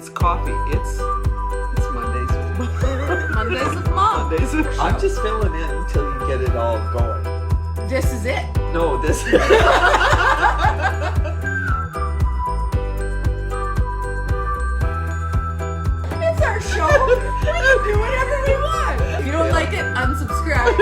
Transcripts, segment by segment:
It's coffee. It's Mondays with Mom. Mondays with Mom. Mondays with Mom. I'm just filling in until you get it all going. This is it. No, this is... It's our show. We can do whatever we want. If you don't like it, unsubscribe.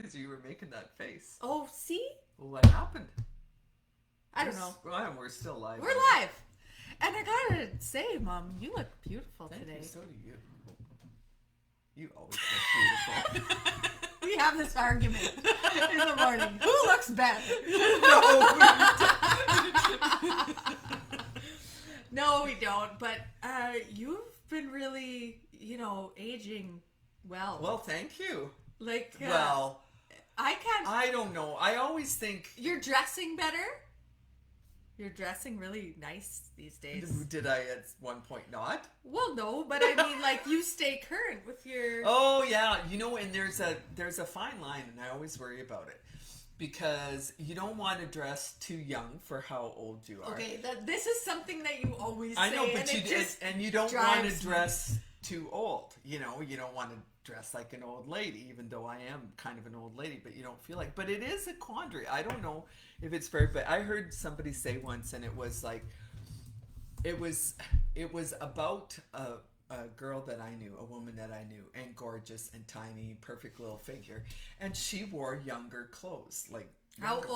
Here's that. You were making that face. Oh, see? What happened? I don't know. Well, we're still live. We're live. And I gotta say, Mom, you look beautiful Thank today. you, so do you. You always look beautiful. We have this argument in the morning. Who looks better? No, we don't. But you've been really, aging well. Well, thank you. Like, Well, I don't know. I always think... You're dressing better. You're dressing really nice these days. Did I at one point not? Well, no, but I mean, like, you stay current with your... Oh, yeah. And there's a fine line, and I always worry about it. Because you don't want to dress too young for how old you are. Okay, this is something that you always say. I know, but you don't want to dress too old. You don't want to dress like an old lady, even though I am kind of an old lady, but you don't feel like. But it is a quandary. I don't know if it's fair, but I heard somebody say once, and it was like, it was about a girl that I knew, a woman that I knew, and gorgeous and tiny, perfect little figure, and she wore younger clothes, like younger.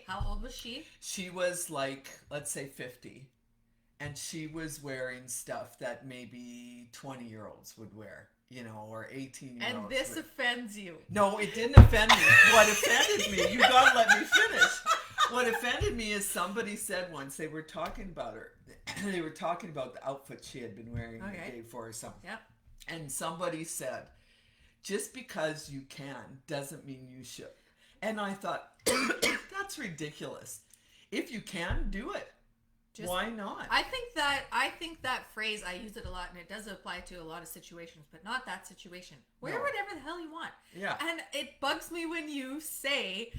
How old was she? She was like, let's say 50, and she was wearing stuff that maybe 20-year-olds would wear. Or 18-year-olds. And this offends you. No, it didn't offend me. What offended me, you gotta let me finish. What offended me is somebody said once, they were talking about her. They were talking about the outfit she had been wearing the day before or something. Yep. And somebody said, just because you can doesn't mean you should. And I thought, that's ridiculous. If you can, do it. Why not? I think that phrase, I use it a lot, and it does apply to a lot of situations, but not that situation. Wear whatever the hell you want. Yeah. And it bugs me when you say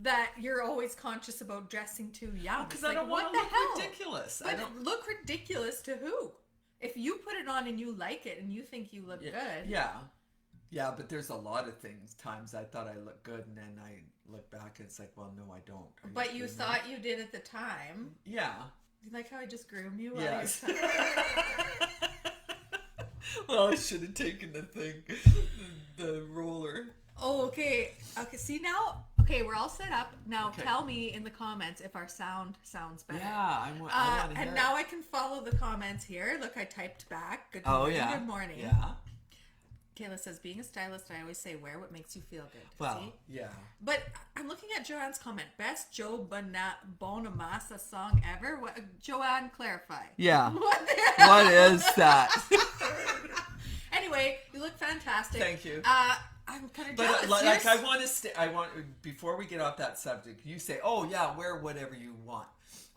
that you're always conscious about dressing too young. Because I don't want to look ridiculous. But look ridiculous to who? If you put it on and you like it and you think you look good. Yeah, but there's a lot of times I thought I looked good, and then I look back and it's like, well, no, I don't. But you thought you did at the time. Yeah. You like how I just groomed you? Yes. Well, I should have taken the roller. Oh, okay. Okay, see now? Okay, we're all set up. Now tell me in the comments if our sound sounds better. Yeah, I want to hear and now I can follow the comments here. Look, I typed back. Good Oh, morning, yeah. good morning. Yeah. Kayla says, being a stylist, I always say, wear what makes you feel good. Well, See? yeah. But I'm looking at Joanne's comment. Best Joe Bonamassa song ever? What, Joanne, clarify. Yeah. What is that? Anyway, you look fantastic. Thank you. I'm kind of jealous. But like, I want before we get off that subject, you say, oh yeah, wear whatever you want.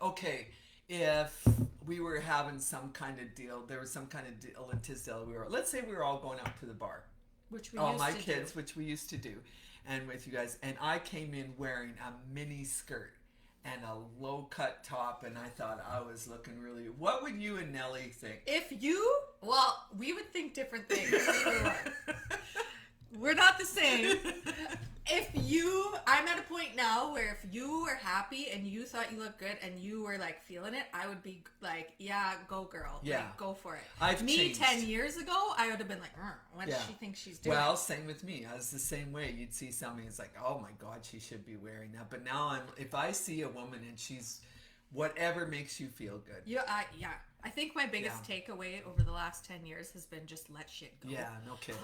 Okay, if we were having some kind of deal, there was some kind of deal in Tisdale, let's say we were all going out to the bar. Which we all used my to kids, do. which we used to do, and with you guys, and I came in wearing a mini skirt and a low cut top, and I thought I was looking really. What would you and Nellie think? Well, we would think different things. We're not the same. I'm at a point now where if you were happy and you thought you looked good and you were like feeling it, I would be like, yeah, go girl. Yeah. Like, go for it. I've Me changed. 10 years ago, I would have been like, what does she think she's doing? Well, same with me. I was the same way. You'd see somebody, it's like, oh my God, she should be wearing that. But now if I see a woman and she's whatever makes you feel good. Yeah. I think my biggest takeaway over the last 10 years has been just let shit go. Yeah, no kidding.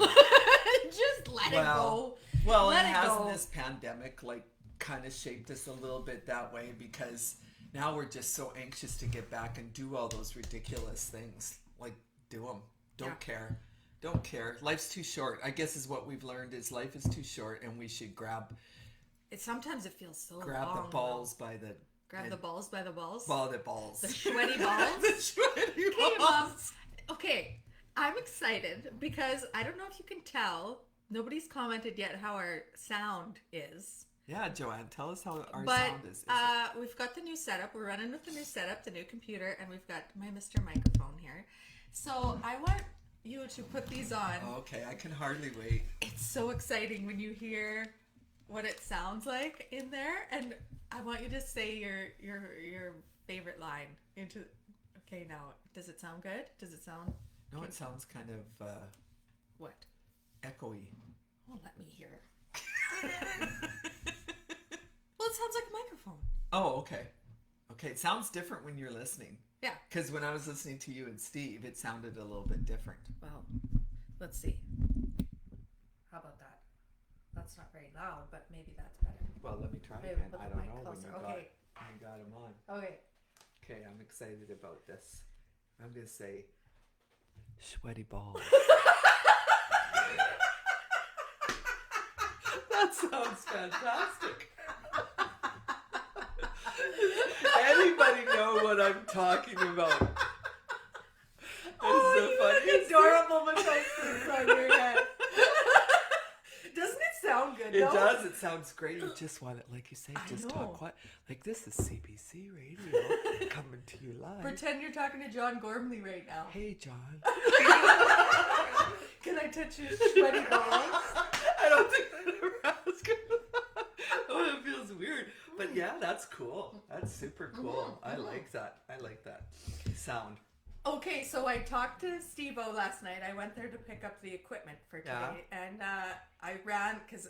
Just let it go. Well, let and it hasn't go. this pandemic like kind of shaped us a little bit that way, because now we're just so anxious to get back and do all those ridiculous things. Like, do them. Don't care. Don't care. Life's too short. I guess is what we've learned is life is too short, and we should Sometimes it feels so grab long, the balls by the... Grab the balls by the balls? The balls. The Schwetty Balls? The Schwetty Okay, Balls. Mom. Okay, I'm excited because I don't know if you can tell. Nobody's commented yet how our sound is. Yeah, Joanne, tell us how our But sound is. we've got the new setup. We're running with the new setup, the new computer, and we've got my Mr. Microphone here. So I want you to put these on. Okay, I can hardly wait. It's so exciting when you hear what it sounds like in there, and I want you to say your favorite line into. Okay, now does it sound good? Does it sound? No, it sounds kind of What? echoey. Oh, let me hear. Well, it sounds like a microphone. Oh, okay. Okay, it sounds different when you're listening. Yeah. Because when I was listening to you and Steve, it sounded a little bit different. Well, let's see. How about that? That's not very loud, but maybe that's better. Well, let me try Maybe again. put the I don't mic know closer. when Okay. you got them on. Okay. Okay, I'm excited about this. I'm going to say, Schwetty Balls. That sounds fantastic. Anybody know what I'm talking about? It's the funniest adorable things on your head. Doesn't it sound good, It though? does. It sounds great. You just want it, like you say, I just know. talk quiet. Like, this is CBC Radio coming to you live. Pretend you're talking to John Gormley right now. Hey, John. Can I touch your sweaty balls? I don't think I'd ever ask him. Oh, it feels weird. But yeah, that's cool. That's super cool. I like that. I like that sound. Okay, so I talked to Steve-O last night. I went there to pick up the equipment for today. And I ran, because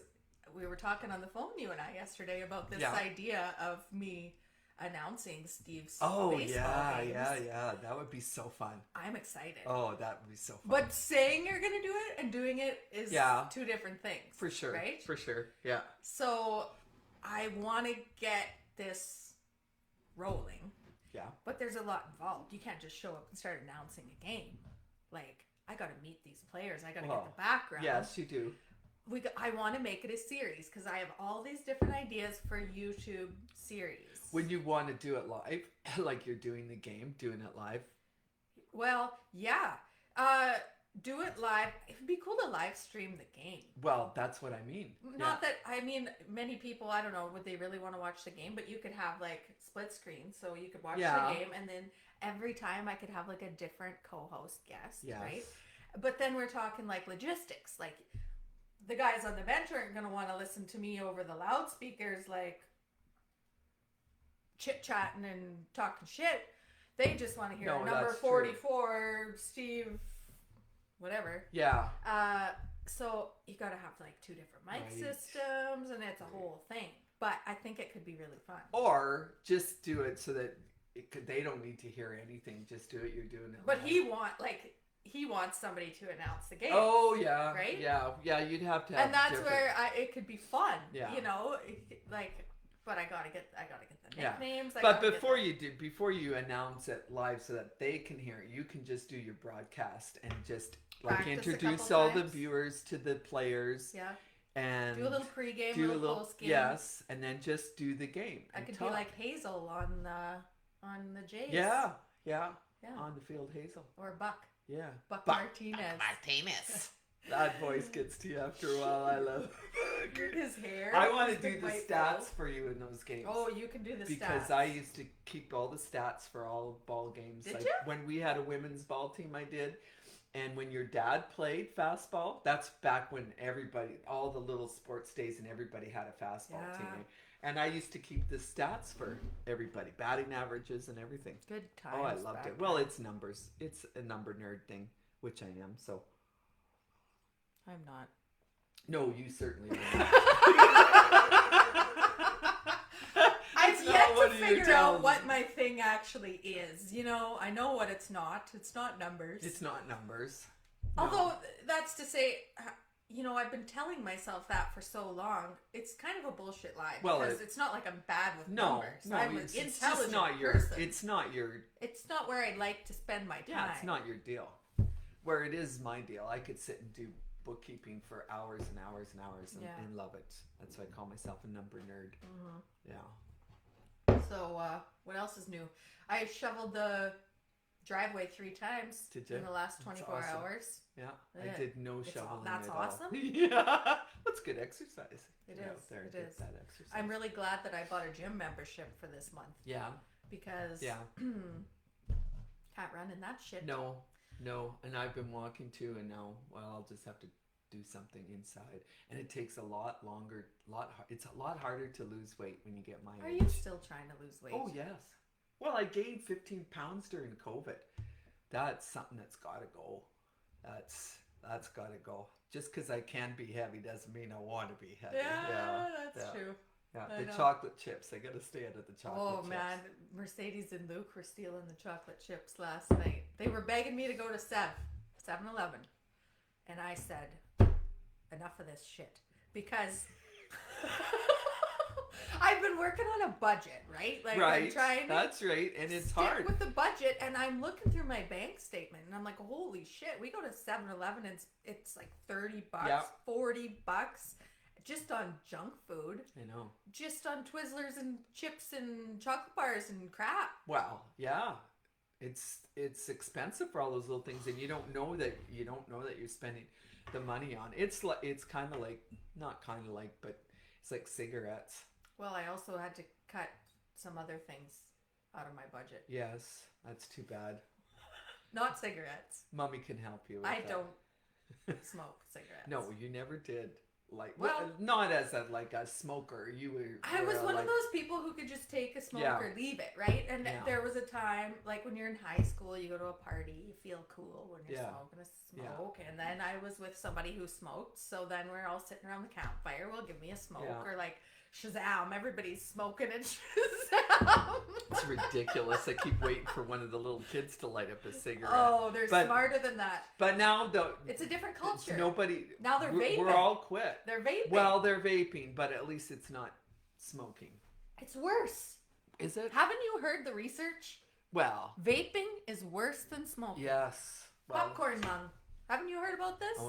we were talking on the phone, you and I, yesterday, about this idea of me announcing Steve's baseball games. Yeah. That would be so fun. I'm excited. Oh, that would be so fun. But saying you're going to do it and doing it is two different things. For sure. Right? For sure. Yeah. So I want to get this rolling. Yeah. But there's a lot involved. You can't just show up and start announcing a game. Like, I got to meet these players. I got to get the background. Yes, you do. I want to make it a series because I have all these different ideas for YouTube series. When you want to do it live, like you're doing the game, doing it live. Well, yeah. do it live. It would be cool to live stream the game. Well, that's what I mean. Not that, I mean, many people, I don't know, would they really want to watch the game? But you could have like split screen, so you could watch the game, and then every time I could have like a different co-host guest, right? But then we're talking like logistics. Like the guys on the bench aren't going to want to listen to me over the loudspeakers, like chit-chatting and talking shit. They just want to hear number 44, Steve, whatever. Yeah. So you got to have like 2 different mic systems, and it's a whole thing. But I think it could be really fun. Or just do it so that they don't need to hear anything. Just do it. You're doing it. But he wants somebody to announce the game. Oh yeah. Right. Yeah. You'd have to. Have and that's where it could be fun. Yeah. You know, like. But I gotta get the nicknames. Yeah. But before you announce it live so that they can hear it, you can just do your broadcast and just like introduce all the viewers to the players. Yeah. And do a little pregame, do a little post game. Yes, and then just do the game. I could be like Hazel on the Jays. Yeah. On the field, Hazel. Or Buck. Yeah. Buck Martinez. Martinez. That voice gets to you after a while. I love his hair. I want to do the stats for you in those games. Oh, you can do the stats. Because I used to keep all the stats for all ball games. Did you? When we had a women's ball team, I did. And when your dad played fastball, that's back when all the little sports days and everybody had a fastball team. And I used to keep the stats for everybody, batting averages and everything. Good times. Oh, I loved it. Well, it's numbers. It's a number nerd thing, which I am, so. I'm not. No, you certainly are not. I've yet to figure out what my thing actually is. You know, I know what it's not. It's not numbers. It's not numbers. Although, that's to say, you know, I've been telling myself that for so long. It's kind of a bullshit lie. Because it's not like I'm bad with numbers. I'm an intelligent person. It's not your... It's not where I like to spend my time. Yeah, it's not your deal. Where it is my deal. I could sit and do bookkeeping for hours and hours and hours and love it. That's why I call myself a number nerd. Mm-hmm. Yeah. So what else is new? I shoveled the driveway 3 times in the last 24 hours. Yeah, I did no shoveling. That's at awesome. All. Yeah, that's good exercise. It is. It is. That exercise. I'm really glad that I bought a gym membership for this month. Yeah. Because can't run in that shit. No, and I've been walking too, and now, I'll just have to do something inside, and it takes a lot longer. It's a lot harder to lose weight when you get my age. Are you still trying to lose weight? Oh yes. Well, I gained 15 pounds during COVID. That's something that's got to go. That's got to go. Just because I can be heavy doesn't mean I want to be heavy. Yeah, that's true. Yeah, the chocolate chips. I got to stay out of the chocolate chips. Oh, man. Mercedes and Luke were stealing the chocolate chips last night. They were begging me to go to 7-Eleven. And I said, enough of this shit. Because I've been working on a budget, right? Like, I'm trying to That's right. And it's hard. with the budget. And I'm looking through my bank statement. And I'm like, holy shit. We go to 7-Eleven and it's like $30, $40. Just on junk food. I know. Just on Twizzlers and chips and chocolate bars and crap. Well, yeah. It's expensive for all those little things, and you don't know that you're spending the money on. It's kind of like, not kind of like, but it's like cigarettes. Well, I also had to cut some other things out of my budget. Yes, that's too bad. Not cigarettes. Mommy can help you with I that. don't smoke cigarettes. No, you never did. Not as a smoker. I was one of those people who could just take a smoke or leave it, right? And there was a time, like when you're in high school, you go to a party, you feel cool when you're smoking a smoke. And then I was with somebody who smoked, so then we're all sitting around the campfire. Well, give me a smoke, or like Shazam! Everybody's smoking and Shazam. It's ridiculous. I keep waiting for one of the little kids to light up a cigarette. Oh, they're smarter than that. But now, it's a different culture. Now they're vaping. We're all quit. They're vaping. Well, they're vaping, but at least it's not smoking. It's worse. Is it? Haven't you heard the research? Well, vaping is worse than smoking. Yes. Well, Popcorn Mom. Haven't you heard about this?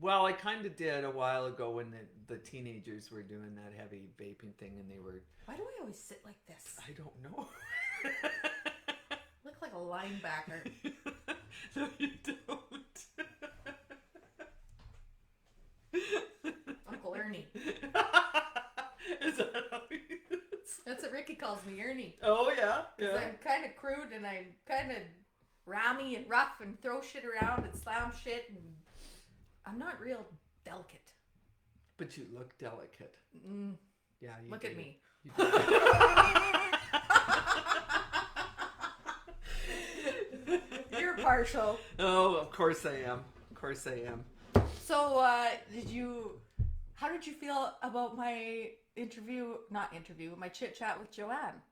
Well, I kind of did a while ago when the teenagers were doing that heavy vaping thing, and they were... Why do I always sit like this? I don't know. Look like a linebacker. No, you don't. calls me Ernie. Oh, yeah? Because Yeah. I'm kind of crude and I'm kind of rammy and rough and throw shit around and slam shit. And I'm not real delicate. But you look delicate. Yeah, you Look do. at me. You do. You're partial. Oh, of course I am. Of course I am. So, how did you feel about my my chit chat with Joanne?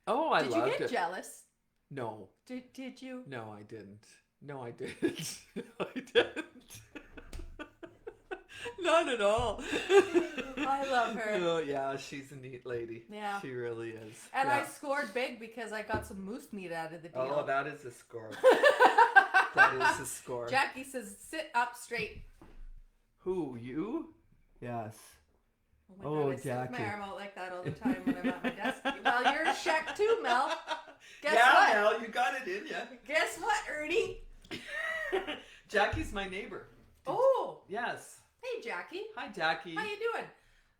Oh, I Did loved you get it. jealous? No. Did you? No, I didn't. No, I didn't. I didn't. Not at all. I love her. Oh, yeah, she's a neat lady. Yeah. She really is. And yeah. I scored big because I got some moose meat out of the deal. Oh, that is a score. That is a score. Jackie says, sit up straight. Who, you? Yes. Oh, my God, I stick Jackie. my arm out like that all the time when I'm at my desk. Well, you're a Shaq too, Mel. Guess yeah, what? Mel, you got it in ya. Guess what, Ernie? Jackie's my neighbor. Oh. Yes. Hey, Jackie. Hi, Jackie. How you doing?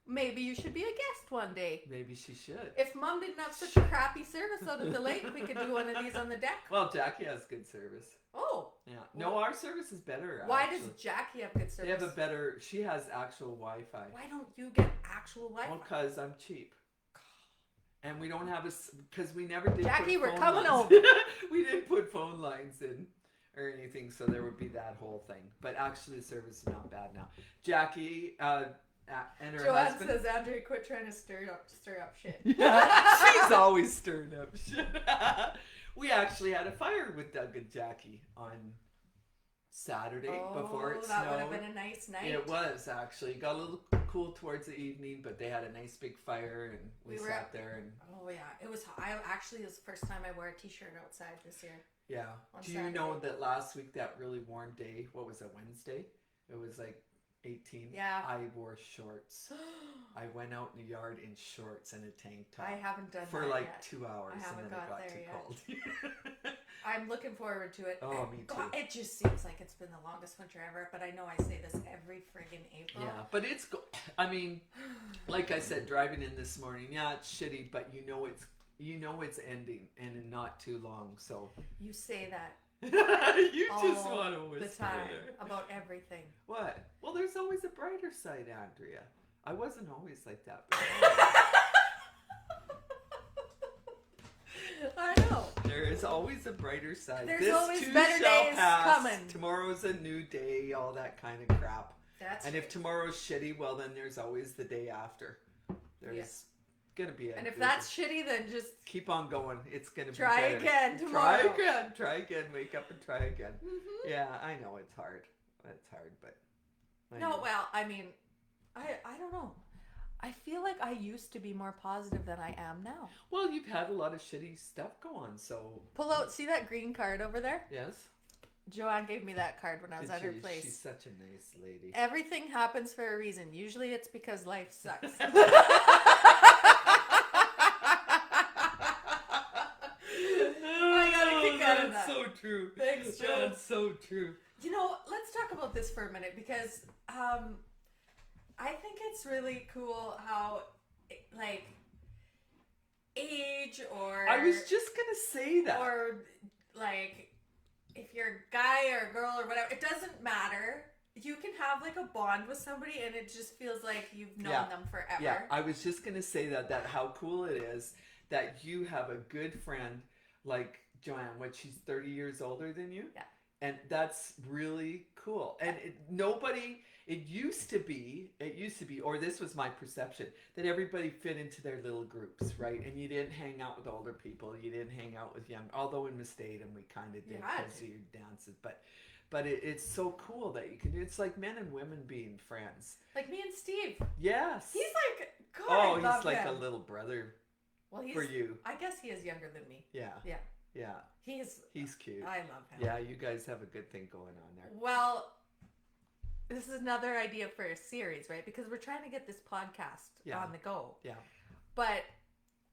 Maybe you should be a guest one day. Maybe she should. If Mom didn't have such a crappy service out at the lake, we could do one of these on the deck. Well, Jackie has good service. Oh. Yeah. No, our service is better. Why actually. does Jackie have good service? They have a better. She has actual Wi-Fi. Why don't you get actual Wi-Fi? Well, because I'm cheap. And we don't have because we never did. Jackie, put we're phone coming lines. over. We didn't put phone lines in or anything, so there would be that whole thing. But actually, the service is not bad now. Jackie and her Joanne husband. says, Andrea, quit trying to stir up shit. Yeah, she's always stirring up shit. We actually had a fire with Doug and Jackie on Saturday before it snowed. That would have been a nice night. It was actually. It got a little cool towards the evening, but they had a nice big fire and we sat there and. Oh yeah, it was. It was the first time I wore a t-shirt outside this year. Yeah. Do you know that last week, that really warm day? What was it? Wednesday? It was like 18. Yeah. I wore shorts. I went out in the yard in shorts and a tank top. I haven't done for that like yet. 2 hours, I haven't and then it got there too yet. cold. I'm looking forward to it. Oh, me too. God, it just seems like it's been the longest winter ever, but I know I say this every friggin' April. Yeah, but it's. I mean, like I said, driving in this morning, yeah, it's shitty, but you know it's ending and in not too long. So you say that. You just all want to whisper the time there. about everything. What? Well, there's always a brighter side, Andrea. I wasn't always like that. I know. There is always a brighter side. There's this always too better shall days pass. coming. Tomorrow's a new day, all that kind of crap. That's and if tomorrow's shitty, well, then there's always the day after. There's gonna be a. And if that's shitty, then just keep on going. It's gonna be try better. again tomorrow. Try again. Wake up and try again. Mm-hmm. Yeah, I know it's hard. It's hard, but I no. know. Well, I mean, I don't know. I feel like I used to be more positive than I am now. Well, you've had a lot of shitty stuff go on, so. Pull out. See that green card over there? Yes. Joanne gave me that card when I was at her place. She's such a nice lady. Everything happens for a reason. Usually it's because life sucks. I got a kick out of that. That's so true. Thanks, Joe. That's so true. You know, let's talk about this for a minute because I think it's really cool how, like, age or... I was just going to say that. Or, like... If you're a guy or a girl or whatever, it doesn't matter. You can have like a bond with somebody and it just feels like you've known them forever. Yeah, I was just going to say that how cool it is that you have a good friend like Joanne, she's 30 years older than you. Yeah. And that's really cool. And it used to be, or this was my perception, that everybody fit into their little groups, right? And you didn't hang out with older people. You didn't hang out with young, although in Mustade and we kind of did because of your dances. But it's so cool that you can do. It's like men and women being friends. Like me and Steve. Yes. He's like, God, I love he's like him. a little brother well, for you. I guess he is younger than me. Yeah. Yeah. Yeah. He's cute. I love him. Yeah, you guys have a good thing going on there. Well, this is another idea for a series, right? Because we're trying to get this podcast on the go. Yeah. But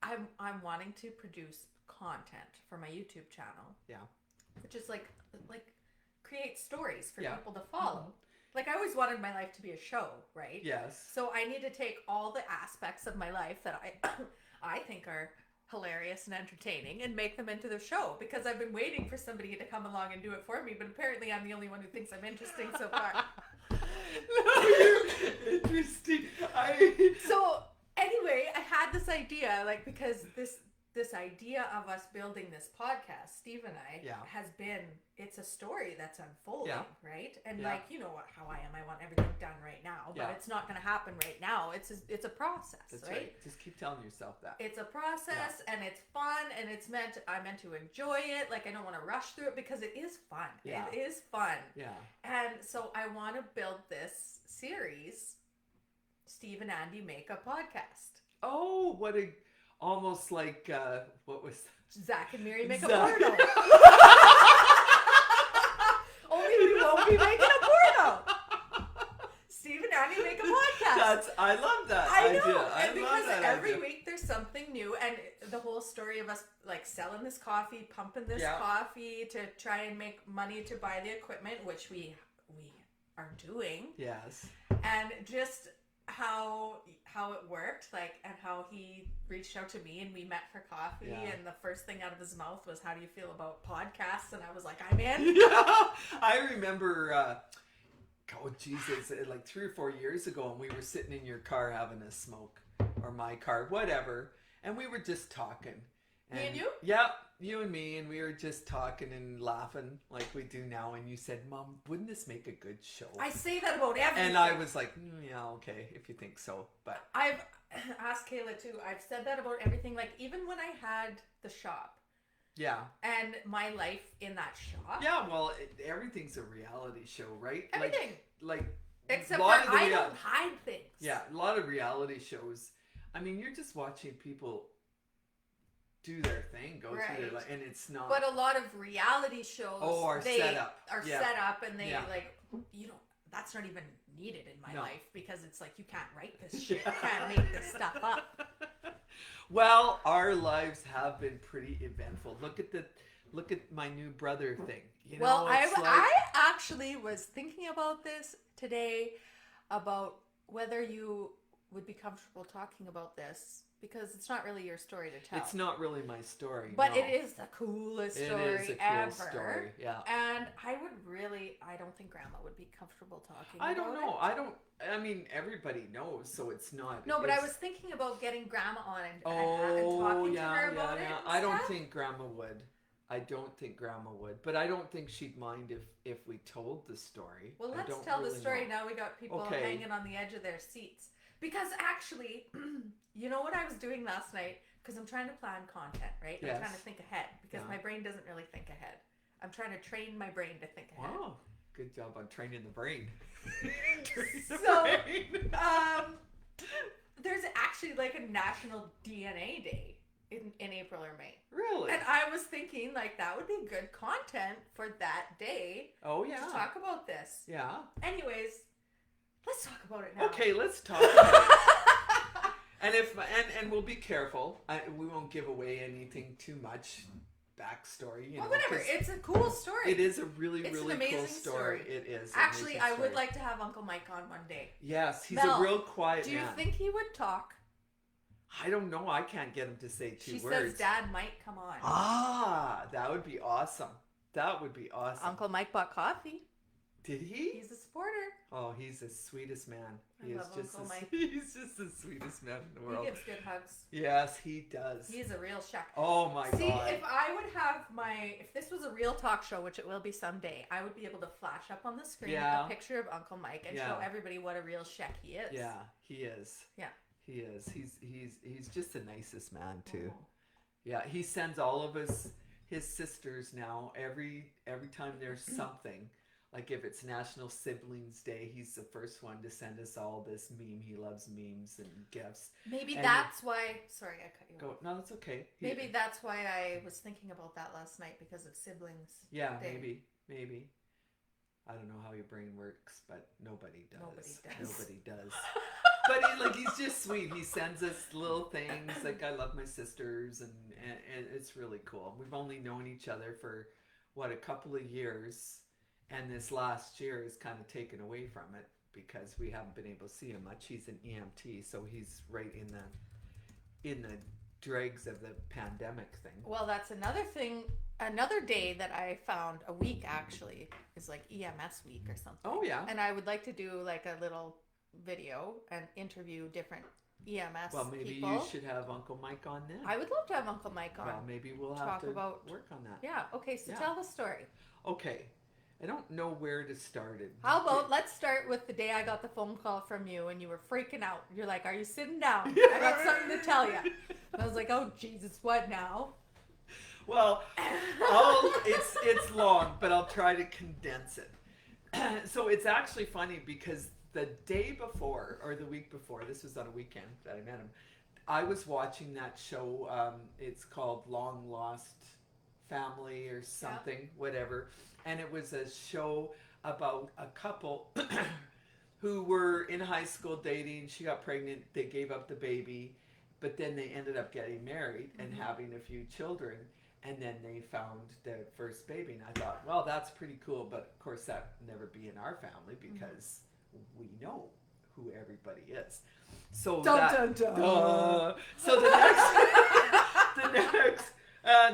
I'm wanting to produce content for my YouTube channel. Yeah. Which is like create stories for people to follow. Mm-hmm. Like I always wanted my life to be a show, right? Yes. So I need to take all the aspects of my life that I think are hilarious and entertaining and make them into the show, because I've been waiting for somebody to come along and do it for me, but apparently I'm the only one who thinks I'm interesting so far. No, you're interesting. So anyway, I had this idea, like, because this idea of us building this podcast, Steve and I, has been, it's a story that's unfolding, right? And like, you know how I am. I want everything done right now, but it's not going to happen right now. It's a process, that's right? Just keep telling yourself that. It's a process, and it's fun, and I'm meant to enjoy it. Like, I don't want to rush through it because it is fun. Yeah. It is fun. Yeah. And so I want to build this series, Steve and Andy Make a Podcast. Oh, almost like, what was that? Zach and Miri make a Zach. porno. Only we won't be making a porno. Steve and Andy make a podcast. I love that I know. idea. And because that every idea. week there's something new, and the whole story of us like selling this coffee, pumping this Yeah. coffee to try and make money to buy the equipment, which we are doing. Yes. And just how it worked, like, and how he reached out to me and we met for coffee, and the first thing out of his mouth was, "How do you feel about podcasts?" And I was like, "I'm in." Yeah. I remember, oh Jesus, like 3 or 4 years ago, and we were sitting in your car having a smoke, or my car, whatever, and we were just talking. Me and you? Yeah, you and me, and we were just talking and laughing like we do now. And you said, "Mom, wouldn't this make a good show?" I say that about everything. And I was like, "Yeah, okay, if you think so." But I've asked Kayla too. I've said that about everything. Like, even when I had the shop. yeah. And my life in that shop. Yeah, well, everything's a reality show, right? Everything. Like Except lot for of the I don't hide things. Yeah, a lot of reality shows. I mean, you're just watching people do their thing, go through their life, and it's not. But a lot of reality shows are set up. Set up, and they Yeah. like, you know, that's not even needed in my No. life, because it's like, you can't write this shit. You can't make this stuff up. Well, our lives have been pretty eventful. Look at my new brother thing. You know, Well, it's I actually was thinking about this today, about whether you would be comfortable talking about this, because it's not really your story to tell. It's not really my story. But no. it is the coolest story It is a cool ever. story, yeah. And I don't think Grandma would be comfortable talking I about don't know. it. I mean, everybody knows, so it's not. No, but I was thinking about getting Grandma on and talking to her about it. I don't think Grandma would. But I don't think she'd mind if we told the story. Well, I let's don't tell the really story. know. Now we got people Okay. hanging on the edge of their seats. Because actually, you know what I was doing last night? Because I'm trying to plan content, right? Yes. I'm trying to think ahead, because my brain doesn't really think ahead. I'm trying to train my brain to think ahead. Wow, good job on training the brain. There's actually like a National DNA Day in April or May. Really? And I was thinking, like, that would be good content for that day Oh yeah. to talk about this. Yeah. Anyways, let's talk about it now. Okay, let's talk about it. And we'll be careful. We won't give away anything too much backstory. You know, Whatever. 'cause It's a cool story. it is a really, It's really an amazing cool story. story. It is. an Actually, amazing I would story. like to have Uncle Mike on one day. Yes, he's Mel, a real quiet Do you man. think he would talk? I don't know. I can't get him to say two She words. says Dad might come on. Ah, that would be awesome. That would be awesome. Uncle Mike bought coffee. Did he? He's a supporter. Oh, he's the sweetest man. I love Uncle Mike. He's just the sweetest man in the He world. gives good hugs. Yes, he does. He's a real shack. Oh my See, God. if I would have if this was a real talk show, which it will be someday, I would be able to flash up on the screen a picture of Uncle Mike and show everybody what a real sheck he is. Yeah, he is. Yeah. He is. He's just the nicest man too. Oh. Yeah, he sends all of his sisters now every time there's something. Like if it's National Siblings Day, he's the first one to send us all this meme. He loves memes and gifts. Maybe And that's why. Sorry, I cut you off. No, that's okay. Maybe that's why I was thinking about that last night, because of siblings. Yeah, Day. maybe. I don't know how your brain works, but nobody does. Nobody does. But he's just sweet. He sends us little things like, I love my sisters, and it's really cool. We've only known each other for a couple of years, and this last year has kind of taken away from it because we haven't been able to see him much. He's an EMT, so he's right in the dregs of the pandemic thing. Well, that's another thing. Another day that I found, a week actually, is like EMS week or something. Oh, yeah. And I would like to do like a little video and interview different EMS Well, maybe people. you should have Uncle Mike on then. I would love to have Uncle Mike on. Well, maybe we'll have to work on that. Yeah, okay, so Yeah. tell the story. Okay. I don't know where to start it. How about, let's start with the day I got the phone call from you and you were freaking out. You're like, are you sitting down? I got something to tell you. And I was like, oh, Jesus, what now? Well, it's long, but I'll try to condense it. So it's actually funny because the day before, or the week before, this was on a weekend that I met him, I was watching that show. It's called Long Lost Family or something, whatever. And it was a show about a couple who were in high school dating. She got pregnant. They gave up the baby. But then they ended up getting married and having a few children. And then they found their first baby. And I thought, well, that's pretty cool. But, of course, that would never be in our family because we know who everybody is. So So the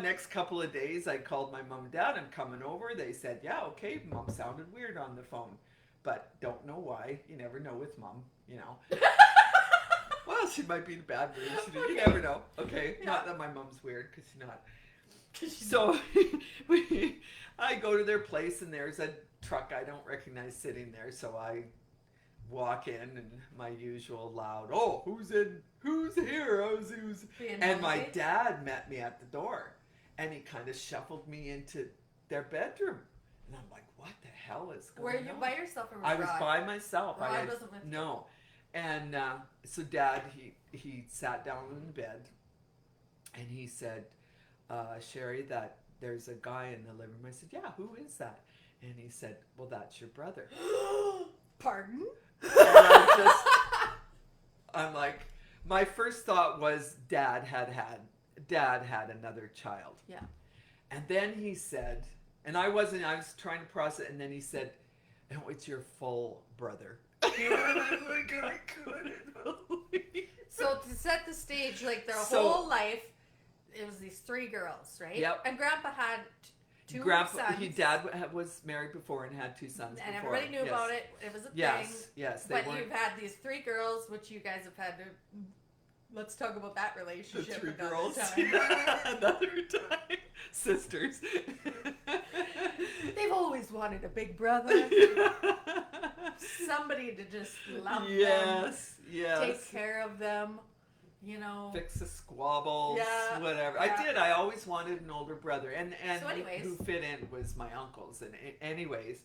next couple of days, I called my mom and dad. I'm coming over. They said, yeah, okay. Mom sounded weird on the phone. But don't know why. You never know with mom, you know. Well, she might be in a bad mood. You never know. Okay. Yeah. Not that my mom's weird because she's not. So I go to their place and there's a truck I don't recognize sitting there. So I walk in and my usual loud, oh, who's in? Who's here? And my dad met me at the door and he kind of shuffled me into their bedroom. And I'm like, what the hell is going on? Were you by yourself or was I was by myself. Rod wasn't with you? No. And so Dad, he sat down in the bed and he said, Sherry, that there's a guy in the living room. I said, yeah, who is that? And he said, well, that's your brother. Pardon? And I'm like, my first thought was Dad had another child. Yeah. And then he said, and I was trying to process it, and then he said, no, it's your full brother. I couldn't believe. So to set the stage, like their whole life, it was these three girls, right? Yep. And Grandpa had two sons. Dad was married before and had two sons and before. everybody knew about it. It was a thing. Yes. But you've had these three girls, which you guys have had to. Let's talk about that relationship. The three another girls. time. Another time. Sisters. They've always wanted a big brother. Somebody to just love them. Yes. Take care of them. You know. Fix the squabbles. Yeah. Whatever. Yeah. I always wanted an older brother. And so anyways, who fit in was my uncles. And anyways,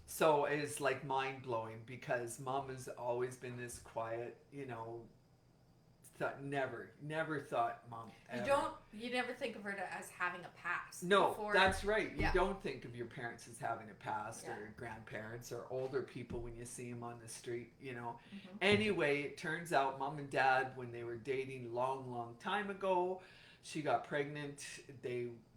so it's like mind blowing because Mom has always been this quiet, you know. Never thought Mom ever. You never think of her as having a past. No, before, that's right. You yeah. don't think of your parents as having a past Yeah. or grandparents or older people when you see them on the street, you know. Mm-hmm. Anyway, it turns out Mom and Dad, when they were dating long time ago, she got pregnant.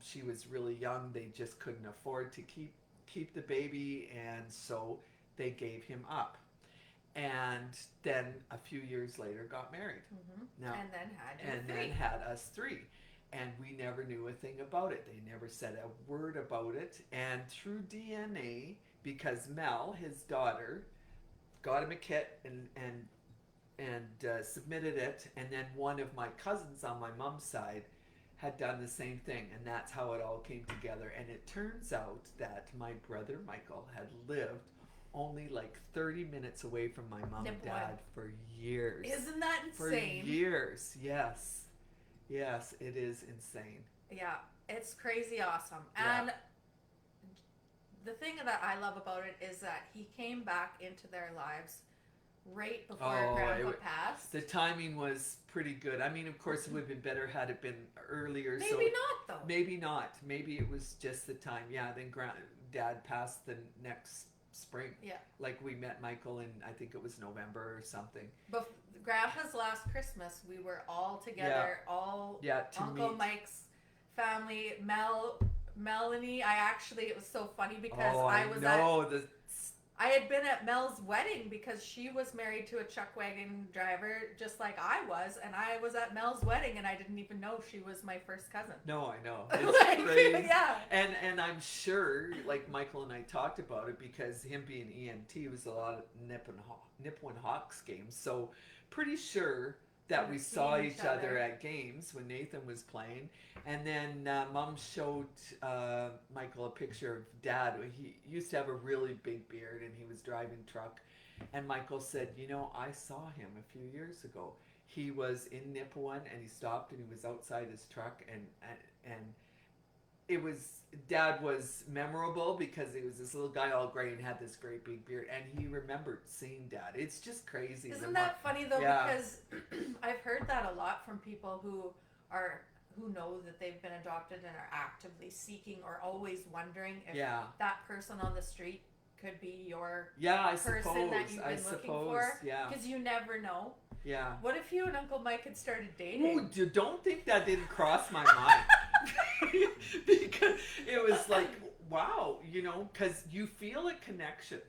She was really young. They just couldn't afford to keep the baby, and so they gave him up. And then a few years later got married. Mm-hmm. Now, then had us three. And we never knew a thing about it. They never said a word about it. And through DNA, because Mel, his daughter, got him a kit and submitted it. And then one of my cousins on my mom's side had done the same thing. And that's how it all came together. And it turns out that my brother Michael had lived only like 30 minutes away from my mom and dad for years. Isn't that insane? For years, yes. Yes, it is insane. Yeah, it's crazy awesome. Yeah. And the thing that I love about it is that he came back into their lives right before Grandpa passed. The timing was pretty good. I mean, of course, it would have been better had it been earlier. Maybe not, though. Maybe not. Maybe it was just the time. Yeah, then Dad passed the next spring. Yeah. Like we met Michael in, I think it was November or something. But Grandpa's last Christmas, we were all together, Uncle Mike's family, Melanie. It was so funny because I had been at Mel's wedding because she was married to a chuck wagon driver just like I was, and I was at Mel's wedding and I didn't even know she was my first cousin. No, I know. It's Like, crazy. yeah. And I'm sure, like Michael and I talked about it, because him being EMT was a lot of Nipawin Hawks games, so pretty sure that we saw each other at games when Nathan was playing. And then Mom showed Michael a picture of Dad. He used to have a really big beard and he was driving truck. And Michael said, you know, I saw him a few years ago. He was in Nipawin and he stopped and he was outside his truck, and it was, Dad was memorable because he was this little guy all gray and had this great big beard, and he remembered seeing Dad. It's just crazy. Isn't that funny though? Yeah. Because I've heard that a lot from people who know that they've been adopted and are actively seeking or always wondering if that person on the street could be your person that you've been looking for. Yeah. Because you never know. Yeah. What if you and Uncle Mike had started dating? Ooh, you don't think that didn't cross my mind. Because it was like, wow, you know, because you feel a connection.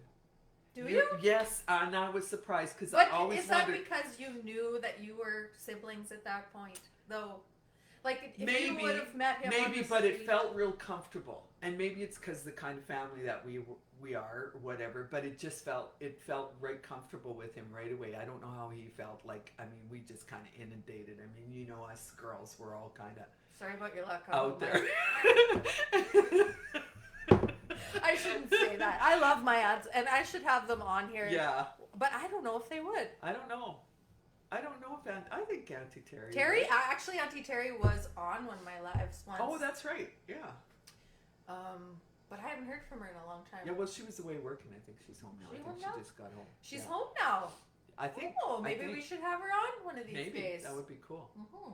Do you? Yes, and I was surprised because I always is that wondered. because you knew that you were siblings at that point, though? Like, if Maybe, you would have met him on the but street, it felt real comfortable, and maybe it's because the kind of family that we are, or whatever. But it felt right comfortable with him right away. I don't know how he felt. Like, I mean, we just kind of inundated. I mean, you know, us girls were all kind of sorry about your luck, out there. I shouldn't say that. I love my aunts, and I should have them on here. Yeah. But I don't know if they would. I don't know if I think Auntie Terry. Terry, actually, Auntie Terry was on one of my lives once. Oh, that's right. Yeah. But I haven't heard from her in a long time. Yeah, well, she was away working. I think she's home now. She I home think now? she just got home. She's home now. I think. Oh, maybe we should have her on one of these maybe days. that would be cool. Mm-hmm.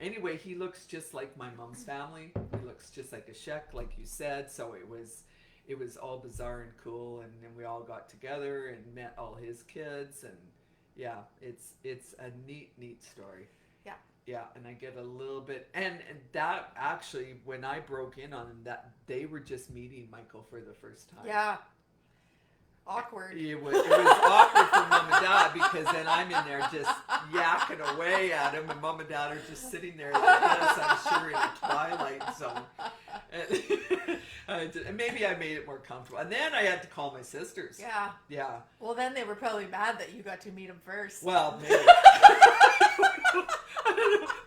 Anyway, he looks just like my mom's family. He looks just like a Sheck, like you said. So it was all bizarre and cool, and then we all got together and met all his kids, and yeah, it's a neat story. Yeah. Yeah, and I get a little bit, and that actually, when I broke in on them, that they were just meeting Michael for the first time. Yeah. Awkward. It was awkward for Mom and Dad, because then I'm in there just yakking away at him, and Mom and Dad are just sitting there like this, I'm sure, in a twilight zone. And maybe I made it more comfortable. And then I had to call my sisters. Yeah. Yeah. Well, then they were probably mad that you got to meet him first. Well, maybe.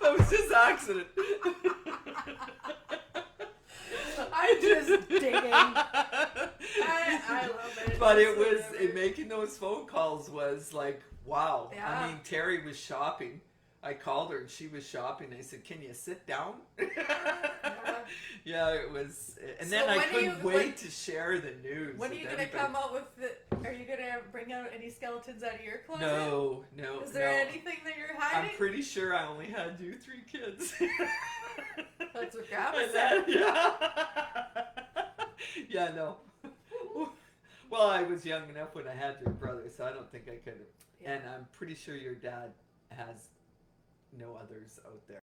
That was just accident. I'm just digging. I love it. But it was, making those phone calls was like, wow. Yeah. I mean, Terry was shopping. I called her and she was shopping. I said, can you sit down? Yeah, it was. And So then I when are couldn't you- wait to share the news. When are with you going to everybody. come out with are you going to bring out any skeletons out of your closet? No. Is there anything that you're hiding? I'm pretty sure I only had you 3 kids. That's what Grandma said. Yeah, no. Well, I was young enough when I had your brother, so I don't think I could have. Yeah. And I'm pretty sure your dad has no others out there.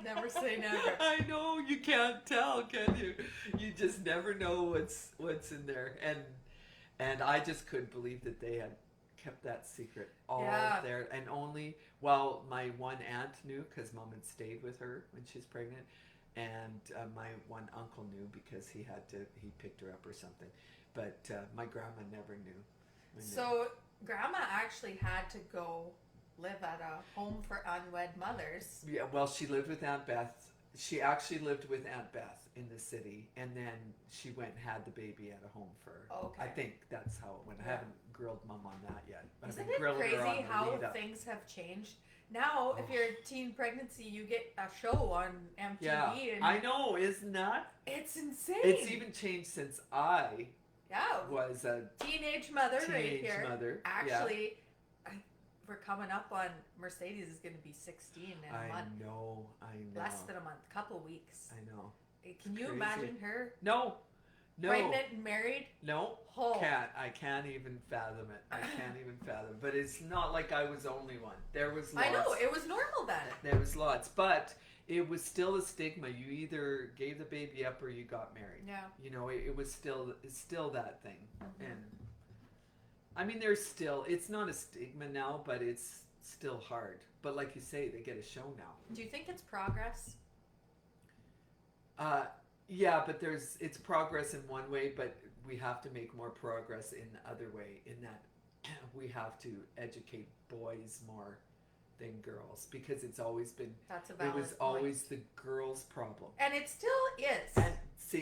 Never say never. I know, you can't tell, can you? You just never know what's in there, and I just couldn't believe that they had kept that secret all there, and only my one aunt knew because Mom had stayed with her when she was pregnant, and my one uncle knew because he picked her up or something, but my grandma never knew. So Grandma actually had to go live at a home for unwed mothers. Yeah, well, she lived with Aunt Beth. She actually lived with Aunt Beth in the city, and then she went and had the baby at a home for her. Okay. I think that's how it went. I haven't grilled Mom on that yet. Isn't it crazy how things have changed? Now, if you're a teen pregnancy, you get a show on MTV. Yeah, and I know, isn't that? It's insane. It's even changed since I was a teenage mother right teenage here. mother. Actually, we're coming up on Mercedes is going to be 16 in a month. I know. Less than a month, couple weeks. I know. Can you crazy. imagine her? No. Pregnant and married? No. Oh. I can't even fathom it. I can't even fathom. But it's not like I was the only one. There was lots. I know, it was normal then. There was lots, but it was still a stigma. You either gave the baby up or you got married. Yeah. You know, it was it's still that thing. Mm-hmm. And I mean, it's not a stigma now, but it's still hard. But like you say, they get a show now. Do you think it's progress? Yeah, but it's progress in one way, but we have to make more progress in the other way, in that we have to educate boys more than girls, because it's always been, That's a valid it was point. always the girls' problem. And it still is.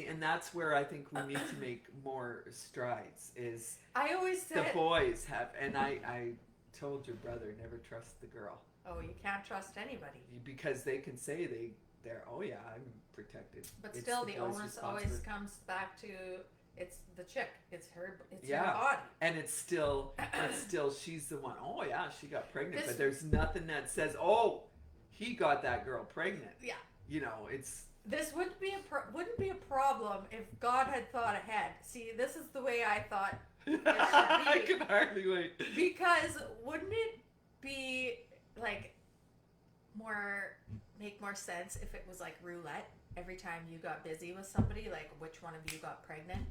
And that's where I think we need to make more strides, is I always said, the boys have, and I told your brother, never trust the girl. oh, you can't trust anybody. Because they can say they're, oh yeah, I'm protected. But It's still, the the boy's onus always responsibility. comes back to, it's the chick. It's her Yeah. body. And it's still she's the one. Oh yeah, she got pregnant. This- But there's nothing that says, oh, he got that girl pregnant. Yeah. You know, it's This wouldn't be a problem if God had thought ahead. See, this is the way I thought. I can hardly wait. Because wouldn't it be like make more sense if it was like roulette every time you got busy with somebody, like which one of you got pregnant?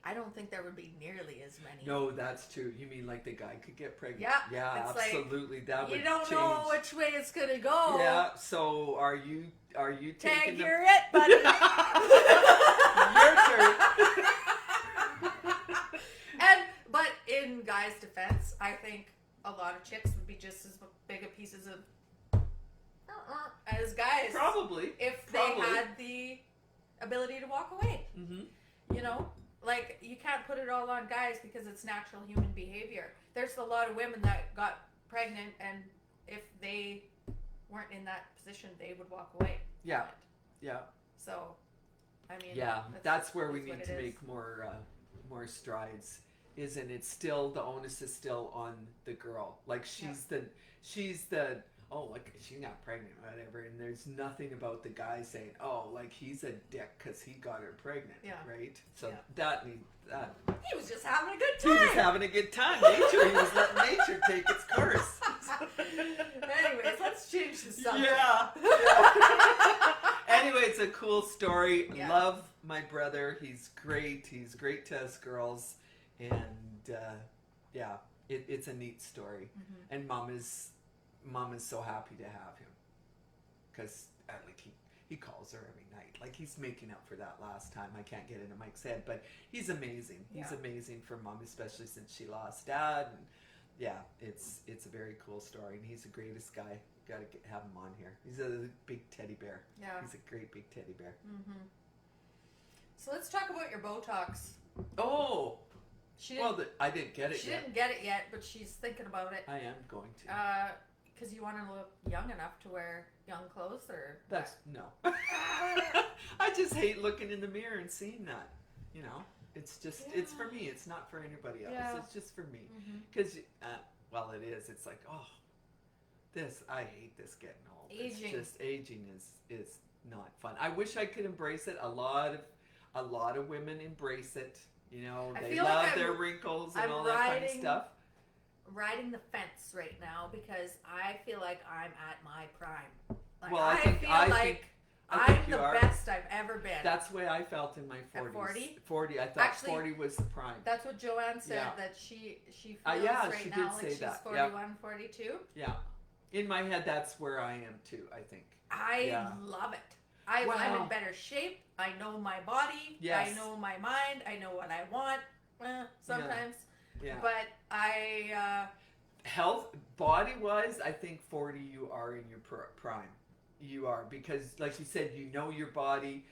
I don't think there would be nearly as many. No, that's true. You mean like the guy could get pregnant? Yeah. Yeah, it's like, absolutely. That would you don't change. know which way it's gonna go. Yeah. So are you Tag, taking you're it, buddy. Your turn. But in guys' defense, I think a lot of chicks would be just as big a pieces of as guys. Probably. If Probably. they had the ability to walk away. Mm-hmm. You know? Like, you can't put it all on guys because it's natural human behavior. There's a lot of women that got pregnant, and if they weren't in that position, they would walk away. Yeah. from it. Yeah. So, I mean, Yeah, that's where we what need it to is. make more strides. Isn't it still, the onus is still on the girl? Like she's the oh, like she got pregnant, whatever, and there's nothing about the guy saying, oh, like he's a dick because he got her pregnant, Yeah. right? So Yeah. that needs that. He was just having a good He time. was having a good time. Nature, he was letting nature take its course. Anyways, let's change the subject. Yeah. Anyway, it's a cool story. Yeah. Love my brother. He's great. He's great to us girls. And yeah, it's a neat story. Mm-hmm. And mom is so happy to have him. Because like he calls her every night. Like he's making up for that last time. I can't get into Mike's head. But he's amazing. He's Yeah. amazing for mom, especially since she lost dad. And yeah, it's a very cool story. And he's the greatest guy. Got to have him on here. He's a big teddy bear. Yeah. He's a great big teddy bear. Mm-hmm. So let's talk about your Botox. Oh, She well, didn't, I didn't get it she yet. didn't get it yet, but she's thinking about it. I am going to. Because you want to look young enough to wear young clothes, or That's no. I just hate looking in the mirror and seeing that. You know, it's just it's for me. It's not for anybody else. Yeah. It's just for me. Mhm. Because well, it is. It's like I hate this getting old. Aging. It's just aging is not fun. I wish I could embrace it. A lot of women embrace it. You know, I they feel love like their wrinkles and I'm all that kind of riding- stuff. riding the fence right now because I feel like I'm at my prime. Like, Well, I think feel I like think I'm you the are. best I've ever been. That's the way I felt in my 40s. 40? 40. I thought Actually, 40 was the prime. That's what Joanne said, Yeah. that she feels yeah, right she now did like say she's that. 41, 42. Yeah. In my head, that's where I am too, I think. I Yeah. love it. I'm Wow. in better shape. I know my body. Yes. I know my mind. I know what I want. Sometimes. Yeah. But I... Health, body-wise, I think 40 you are in your prime. You are. Because, like you said, you know your body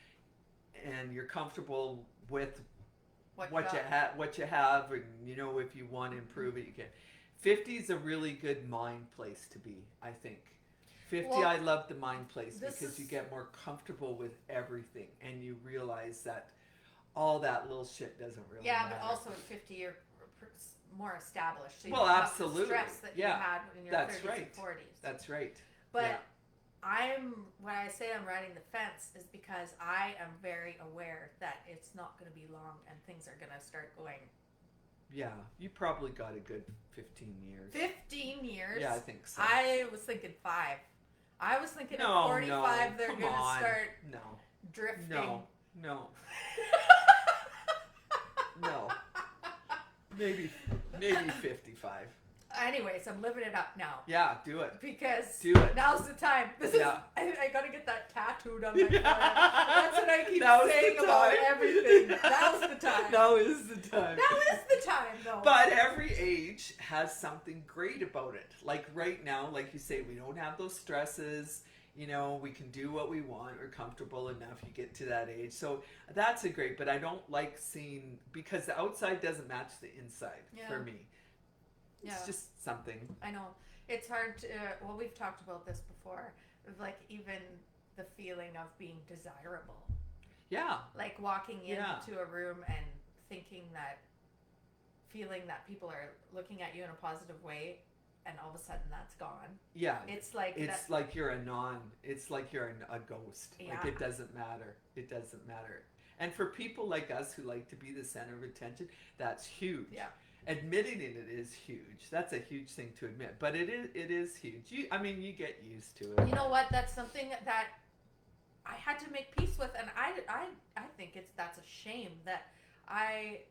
and you're comfortable with what you have, and you know if you want to improve it, you can. 50 is a really good mind place to be, I think. 50, Well, I love the mind place this because is- you get more comfortable with everything and you realize that all that little shit doesn't really Yeah, matter. but also at 50 you're more established. So you Well, don't have absolutely. the stress that Yeah, you had in your that's 30s right. and 40s. That's right. But Yeah. when I say I'm riding the fence is because I am very aware that it's not going to be long and things are going to start going. Yeah, you probably got a good 15 years. 15 years? Yeah, I think so. I was thinking 5. I was thinking No, at 45 they're come going to on. start No, drifting. no. No. Maybe 55. Anyways, I'm living it up now. Yeah, do it. Because Do it. now's the time. Yeah. I gotta get that tattooed on my forehead. That's what I keep Now's saying the about time. everything. Now's the time. Now is the time. Now is the time, though. But every age has something great about it. Like right now, like you say, we don't have those stresses. You know, we can do what we want. We're comfortable enough. You get to that age. So that's a great, but I don't like seeing, because the outside doesn't match the inside for me. It's just something. I know. It's hard to, well, we've talked about this before, of like even the feeling of being desirable. Yeah. Like walking into a room and feeling that people are looking at you in a positive way, and all of a sudden that's gone. Yeah. It's like you're a ghost. Yeah. Like it doesn't matter. It doesn't matter. And for people like us who like to be the center of attention, that's huge. Yeah. Admitting it is huge. That's a huge thing to admit, but it is huge. You get used to it. You know what? That's something that I had to make peace with, and I think that's a shame that I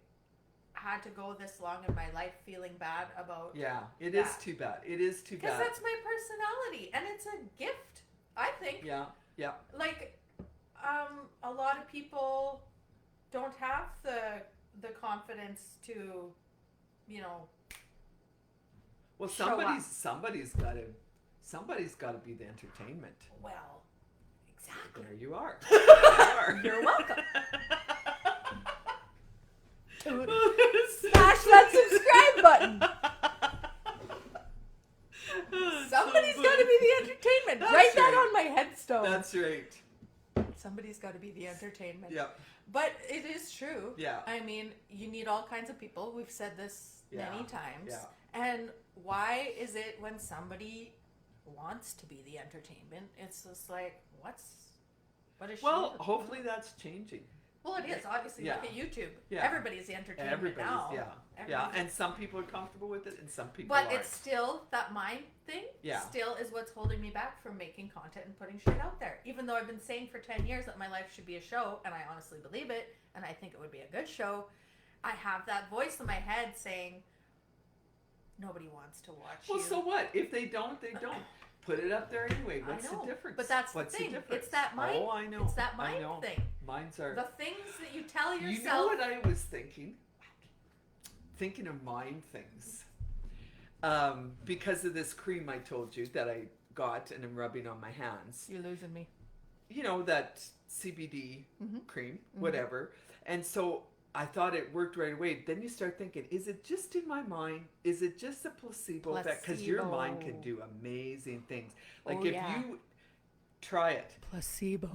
had to go this long in my life feeling bad about. Yeah, it is too bad. It is too bad. Because that's my personality, and it's a gift, I think. Yeah, yeah. Like, a lot of people don't have the confidence to, you know. Well, somebody's got to be the entertainment. Well, exactly. There you are. You're welcome. Smash that subscribe button. Somebody's got to be the entertainment. That's Write that right. on my headstone. That's right. Somebody's got to be the entertainment. Yep. But it is true. Yeah. I mean, you need all kinds of people. We've said this many times. Yeah. And why is it when somebody wants to be the entertainment, it's just like, what is she? Well, hopefully that's changing. Well, it is, obviously. Yeah. Look at YouTube. Yeah. Everybody's the entertainment now. Yeah. And some people are comfortable with it and some people But aren't. it's still, that mind thing still is what's holding me back from making content and putting shit out there. Even though I've been saying for 10 years that my life should be a show, and I honestly believe it, and I think it would be a good show, I have that voice in my head saying, nobody wants to watch you. Well, so what? If they don't, they don't. Put it up there anyway. What's the difference? But that's What's the thing. The difference? It's that mind. Oh, I know. It's that mind thing. Minds are... The things that you tell yourself. You know what I was thinking? Thinking of mind things. Because of this cream I told you that I got and I'm rubbing on my hands. You're losing me. You know, that CBD cream, whatever. And so I thought it worked right away. Then you start thinking, is it just in my mind? Is it just a placebo effect? Because your mind can do amazing things. Like if you try it. Placebo.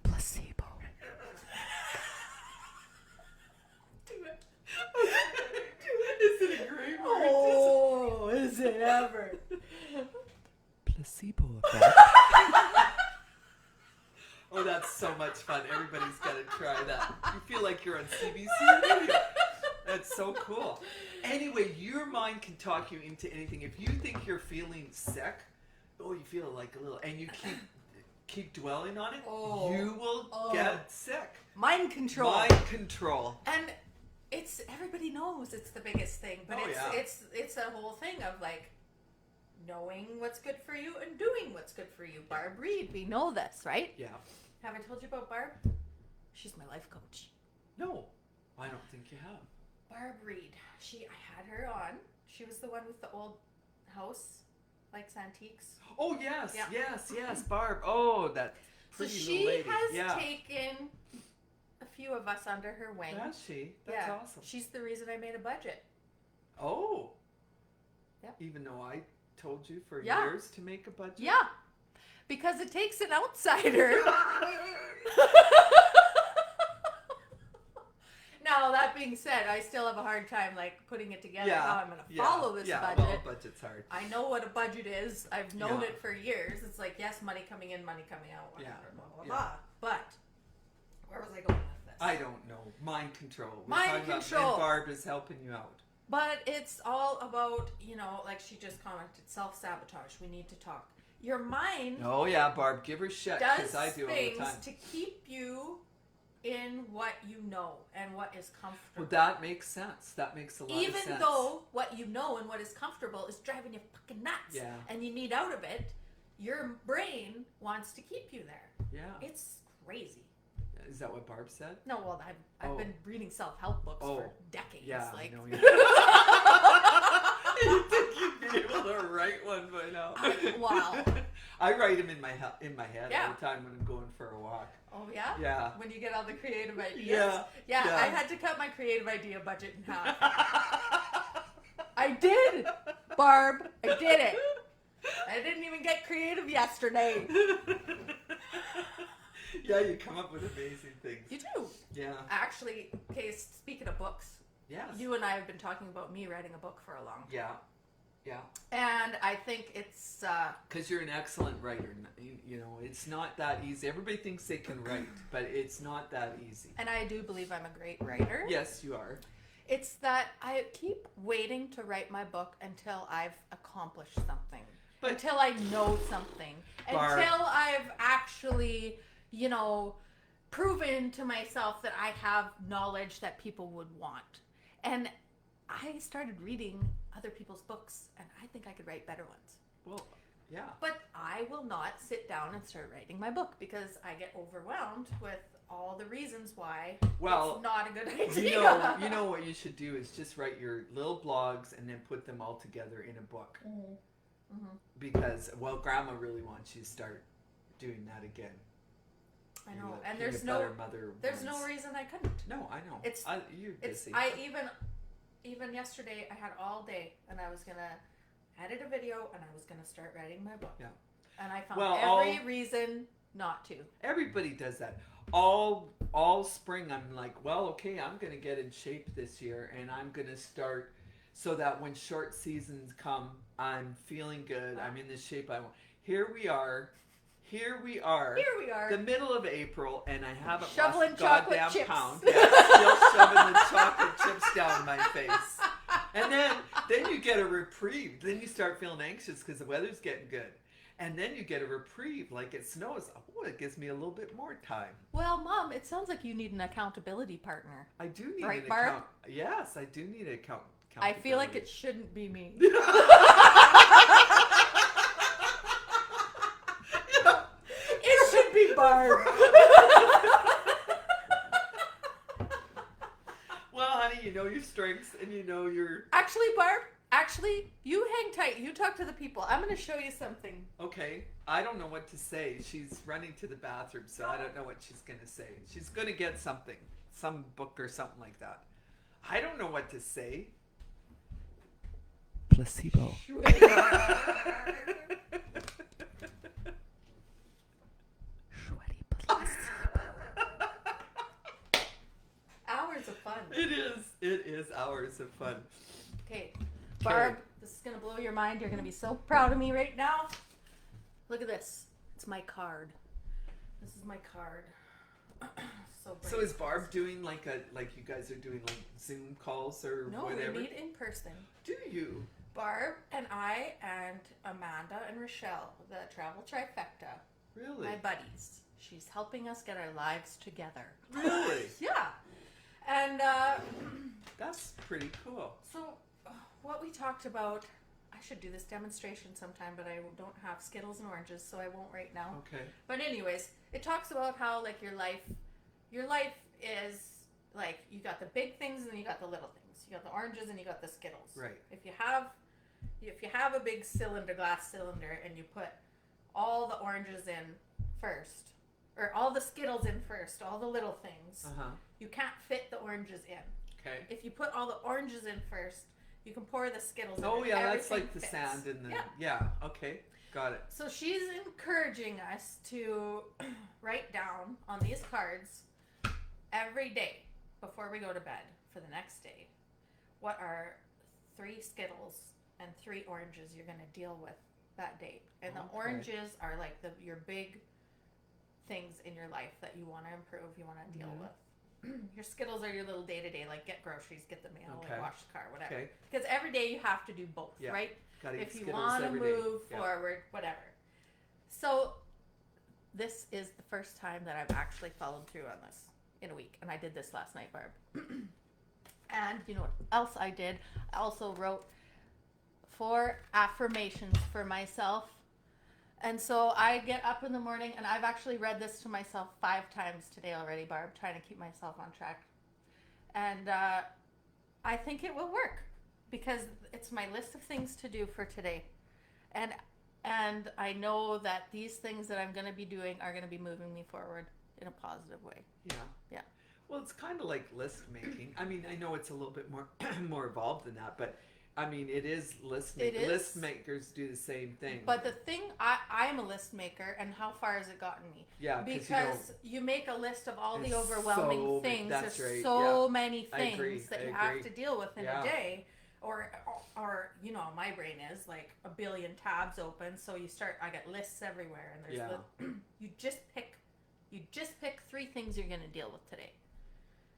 Placebo. Is it a great word? Oh, is it ever? Placebo effect. Oh, that's so much fun. Everybody's got to try that. You feel like you're on CBC Radio. That's so cool. Anyway, your mind can talk you into anything. If you think you're feeling sick, you feel like a little, and you keep dwelling on it, you will get sick. Mind control. Mind control. And everybody knows it's the biggest thing, but it's a whole thing of like knowing what's good for you and doing what's good for you. Barb Reed, we know this, right? Yeah. Have I told you about Barb? She's my life coach. No, I don't think you have. Barb Reed. I had her on. She was the one with the old house, likes antiques. Oh yes, yes, Barb. Oh, that pretty little lady. So she has taken a few of us under her wing. Has she? That's awesome. She's the reason I made a budget. Oh. Yep. Even though I told you for years to make a budget? Yeah. Because it takes an outsider. Now, that being said, I still have a hard time like putting it together how I'm going to follow this budget. Well, a budget's hard. I know what a budget is. I've known it for years. It's like, yes, money coming in, money coming out, whatever, blah, blah, blah. But where was I going with this? I don't know. Mind control. Mind control. And Barb is helping you out. But it's all about, like she just commented, self-sabotage. We need to talk. Your mind Oh yeah, Barb, give her shit does because I do all the things time. to keep you in what you know and what is comfortable. Well, that makes sense. That makes a lot of sense. Even though what you know and what is comfortable is driving you fucking nuts, Yeah. and you need out of it, your brain wants to keep you there. Yeah. It's crazy. Is that what Barb said? No, well, I've been reading self-help books for decades. Yeah, like, I know you think you'd be able to write one by now? Wow. I write them in my head Yeah. all the time when I'm going for a walk. Oh yeah? Yeah. When you get all the creative ideas? Yeah. Yeah, Yeah. I had to cut my creative idea budget in half. I did! Barb, I did it. I didn't even get creative yesterday. Yeah, you come up with amazing things. You do. Yeah. Actually, okay, speaking of books, Yes. you and I have been talking about me writing a book for a long time. Yeah. Yeah. And I think it's... Because you're an excellent writer. It's not that easy. Everybody thinks they can write, but it's not that easy. And I do believe I'm a great writer. Yes, you are. It's that I keep waiting to write my book until I've accomplished something. But- until I know something. Barb. Until I've actually, proven to myself that I have knowledge that people would want. And I started reading other people's books, and I think I could write better ones. Well, yeah. But I will not sit down and start writing my book because I get overwhelmed with all the reasons why it's not a good idea. You know what you should do is just write your little blogs and then put them all together in a book. Mm-hmm. Because, Grandma really wants you to start doing that again. I know, and Being there's a no better mother there's once. no reason I couldn't. No, I know. You're busy. Even yesterday I had all day, and I was gonna edit a video, and I was gonna start writing my book. Yeah. And I found every reason not to. Everybody does that. All spring, I'm like, okay, I'm gonna get in shape this year, and I'm gonna start so that when short seasons come, I'm feeling good. I'm in the shape I want. Here we are. The middle of April, and I haven't shoveling lost a chocolate goddamn chips. pound. Yeah, still shoving the chocolate chips down my face. And then you get a reprieve. Then you start feeling anxious because the weather's getting good. And then you get a reprieve, like it snows. Oh, it gives me a little bit more time. Well, Mom, it sounds like you need an accountability partner. I do need right, an Barb? account. Yes, I do need an account. I feel like it shouldn't be me. It should be Barb. Well, honey, you know your strengths and you know your... Actually, Barb, you hang tight. You talk to the people. I'm going to show you something. Okay, I don't know what to say. She's running to the bathroom, so I don't know what she's going to say. She's going to get something, some book or something like that. I don't know what to say. Placebo. Hours of fun. It is hours of fun. Okay, Barb, this is going to blow your mind. You're going to be so proud of me right now. Look at this. It's my card. This is my card. So is Barb doing like you guys are doing like Zoom calls or whatever? No, we meet in person. Do you? Barb and I and Amanda and Rochelle, the travel trifecta. Really? My buddies. She's helping us get our lives together. Really? Yeah. And that's pretty cool. so what we talked about, I should do this demonstration sometime, but I don't have Skittles and oranges, so I won't right now. Okay. But anyways, it talks about how like your life is like you got the big things and then you got the little things. You got the oranges and you got the Skittles. Right. If you have a big glass cylinder, and you put all the oranges in first, or all the Skittles in first, all the little things, you can't fit the oranges in. Okay. If you put all the oranges in first, you can pour the Skittles in. Oh and yeah, that's everything like the fits. sand in the... Yeah. Yeah, okay. Got it. So she's encouraging us to write down on these cards every day before we go to bed for the next day what are 3 Skittles and 3 oranges you're going to deal with that day. And the oranges are like your big things in your life that you want to improve, you want to deal with. your Skittles are your little day-to-day, like get groceries, get the mail, Okay. like wash the car, whatever. Okay. Because every day you have to do both, Yeah. right? Gotta eat If you Skittles want to every day. move Yeah. forward, whatever. So this is the first time that I've actually followed through on this in a week. And I did this last night, Barb. And you know what else I did? I also wrote 4 affirmations for myself. And so I get up in the morning, and I've actually read this to myself 5 times today already, Barb, trying to keep myself on track. And I think it will work because it's my list of things to do for today. And I know that these things that I'm going to be doing are going to be moving me forward in a positive way. Yeah. Yeah. Well, it's kind of like list making. I mean, I know it's a little bit more more evolved than that, but I mean, it is list making. List makers do the same thing. But the thing, I'm a list maker, and how far has it gotten me? Yeah, because you make a list of all the There's overwhelming so many- things. that's There's right, so yeah. many I agree, things that I you have agree. to deal with in Yeah. a day, or you know, my brain is like a billion tabs open. So I get lists everywhere, and there's you just pick 3 things you're going to deal with today,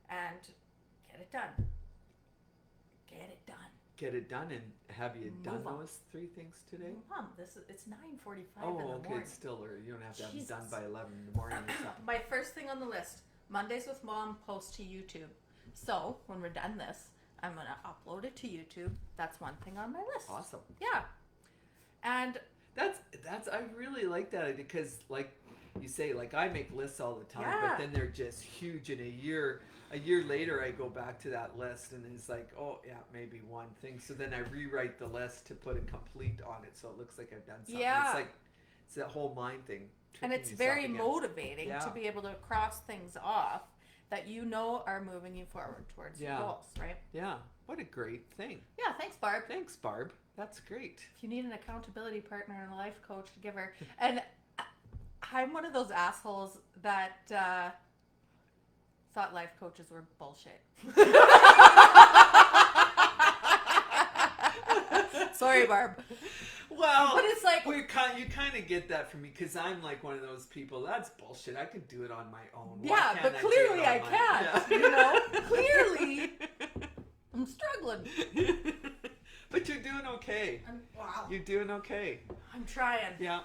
and get it done. Get it done. Get it done, and have you done on. those 3 things today? Mom, it's 9:45 Oh, in the okay, morning. it's still early. You don't have to have Jesus. them done by 11 in the morning or something. My first thing on the list, Mondays with Mom, post to YouTube. So when we're done this, I'm going to upload it to YouTube. That's one thing on my list. Awesome. Yeah. And That's I really like that because, like you say, like I make lists all the time, Yeah. but then they're just huge. In a year later, I go back to that list, and it's like, oh yeah, maybe one thing. So then I rewrite the list to put a complete on it, so it looks like I've done something. Yeah. It's like it's that whole mind thing. and it's tricking very yourself against- motivating Yeah. to be able to cross things off that you know are moving you forward towards your goals, right? Yeah, what a great thing. Yeah, thanks, Barb. Thanks, Barb. That's great. If you need an accountability partner and a life coach to give her. And I'm one of those assholes that thought life coaches were bullshit. Sorry, Barb. Well, But it's like- you kind of get that from me because I'm like one of those people. That's bullshit. I could do it on my own. Why Yeah, can't but do it clearly on I my- can't. Yeah. You know? Clearly I'm struggling. But you're doing okay. Wow. You're doing okay. I'm trying. Yeah.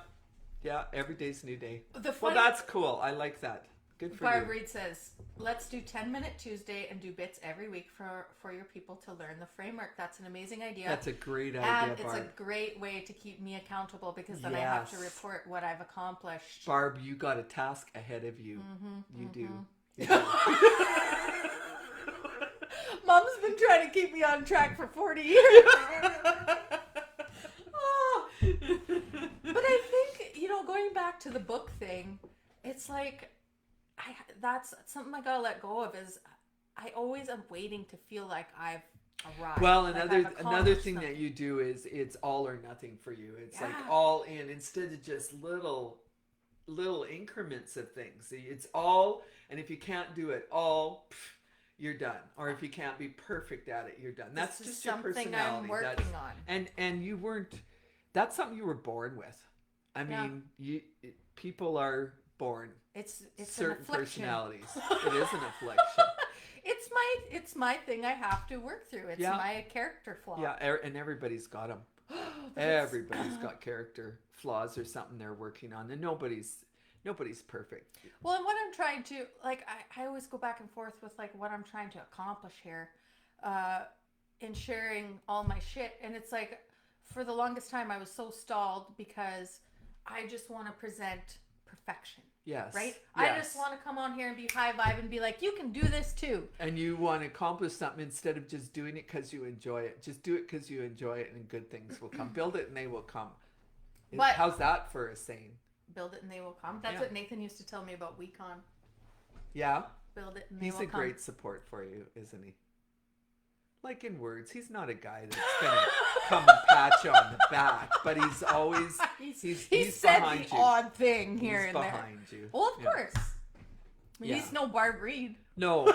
Yeah, every day's a new day. The Well, funny that's cool. I like that. Good for Barb you. Reed says, let's do 10-minute Tuesday and do bits every week for your people to learn the framework. That's an amazing idea. That's a great and idea, it's Barb. a great way to keep me accountable because then I have to Yes. report what I've accomplished. Barb, you got a task ahead of you. You do. You do. Mom's been trying to keep me on track for 40 years. Oh. But I think, you know, going back to the book thing, it's like, that's something I gotta let go of is I always am waiting to feel like I've arrived. Well, like I've another accomplished thing something. that you do is it's all or nothing for you. It's like Yeah. all in instead of just little increments of things. It's all, and if you can't do it all, you're done. Or if you can't be perfect at it, you're done. That's This is just your something personality. I'm working on. And you weren't. That's something you were born with. I mean, people are born. It's certain an affliction. personalities. It is an affliction. It's my thing I have to work through. It's my character flaw. Yeah, and everybody's got them. Everybody's got character flaws or something they're working on, and nobody's perfect. Well, and what I'm trying to, like, I always go back and forth with, like, what I'm trying to accomplish here in sharing all my shit. And it's like, for the longest time, I was so stalled because I just want to present perfection. Yes. Right? Yes. I just want to come on here and be high vibe and be like, you can do this too. And you want to accomplish something instead of just doing it because you enjoy it. Just do it because you enjoy it, and good things will come. Build it, and they will come. But- how's that for a saying? Build it and they will come. That's what Nathan used to tell me about WeCon. Yeah. Build it and they He's will a come. great support for you, isn't he? Like in words, he's not a guy that's gonna come and pat you on the back, but he's always he's said behind the you. odd thing here He's and there. behind you. Well, of Yeah. course. I mean, he's no Barb Reed. No.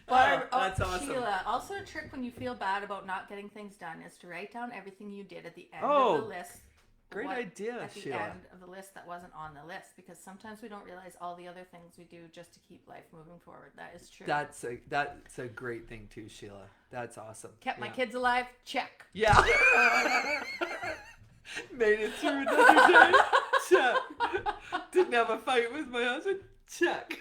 Barb, that's awesome. Sheila, also a trick when you feel bad about not getting things done is to write down everything you did at the end Oh. of the list Great what idea, at the Sheila. end of the list that wasn't on the list, because sometimes we don't realize all the other things we do just to keep life moving forward. That is true. That's a great thing too, Sheila. That's awesome. Kept my kids alive. Check. Yeah. Made it through another day. Check. Didn't have a fight with my husband. Check.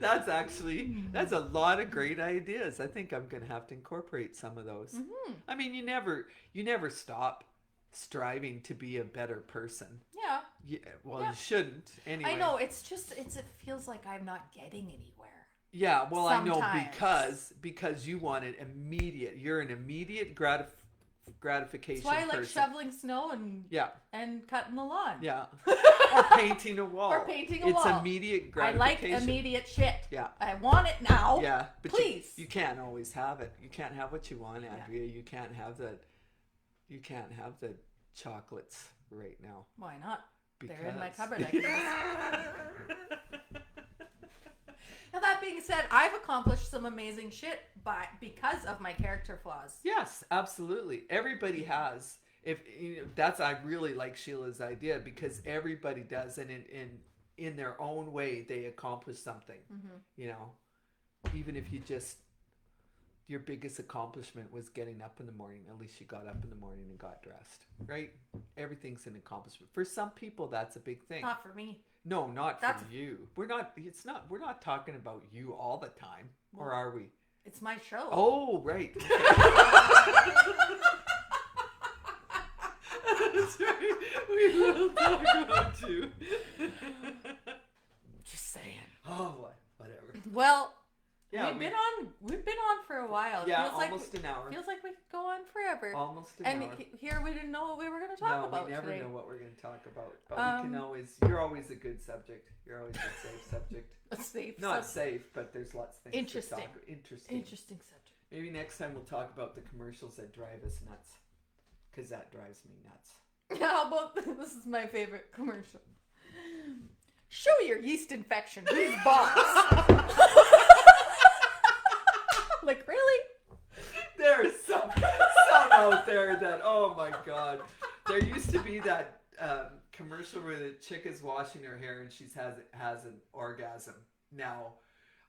That's a lot of great ideas. I think I'm going to have to incorporate some of those. Mm-hmm. I mean, you never stop striving to be a better person. Yeah. Yeah. Well, you shouldn't. Anyway. I know. It feels like I'm not getting anywhere. Yeah. Well, Sometimes. I know because you want it immediate. You're an immediate gratification. That's why I like person. shoveling snow and cutting the lawn. Yeah. Or painting a wall. It's immediate gratification. I like immediate shit. Yeah. I want it now. Yeah. But please. You can't always have it. You can't have what you want, Andrea. Yeah. You can't have the chocolates right now. Why not? Because... They're in my cupboard. Now that being said, I've accomplished some amazing shit because of my character flaws. Yes, absolutely. Everybody has. I really like Sheila's idea because everybody does, and in their own way they accomplish something. Mm-hmm. Even if your biggest accomplishment was getting up in the morning. At least you got up in the morning and got dressed, right? Everything's an accomplishment. For some people, that's a big thing. Not for me. No, not for you. We're not talking about you all the time, or are we? It's my show. Oh, right. Okay. That's right. We will talk about you. Just saying. Oh, whatever. Well, yeah, we've been on for a while. Yeah, feels almost an hour. Feels like we could go on forever. Almost an hour. And here we didn't know what we were going to talk about today. No, we never today. know what we're going to talk about. But we can always. You're always a good subject. You're always a safe subject. Not safe, but there's lots of things to talk about. Interesting subject. Maybe next time we'll talk about the commercials that drive us nuts, because that drives me nuts. How about this is my favorite commercial. Show your yeast infection. Who's boss? Like, really? There is some out there that, oh my God. There used to be that commercial where the chick is washing her hair and she has an orgasm. Now,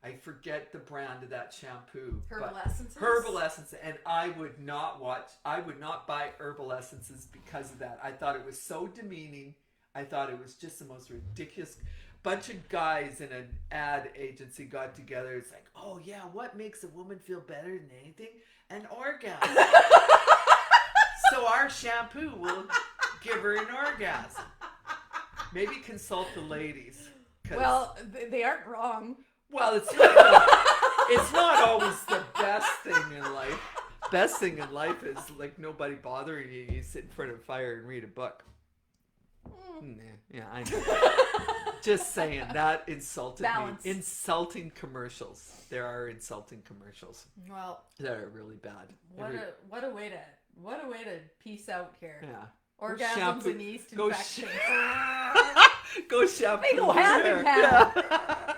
I forget the brand of that shampoo. Herbal Essences? Herbal Essences. And I would not buy Herbal Essences because of that. I thought it was so demeaning. I thought it was just the most ridiculous. Bunch of guys in an ad agency got together. It's like, oh yeah, what makes a woman feel better than anything? An orgasm. So our shampoo will give her an orgasm. Maybe consult the ladies. Well, they aren't wrong. Well, it's not always the best thing in life. Best thing in life is like nobody bothering you. You sit in front of a fire and read a book. Yeah, I know. Just saying, that insulted Balance. me. Insulting commercials. There are insulting commercials. Well, that are really bad. What a way to peace out here. Yeah. Orgasms and yeast infections. Go shampoo. They go hand in hand. Yeah.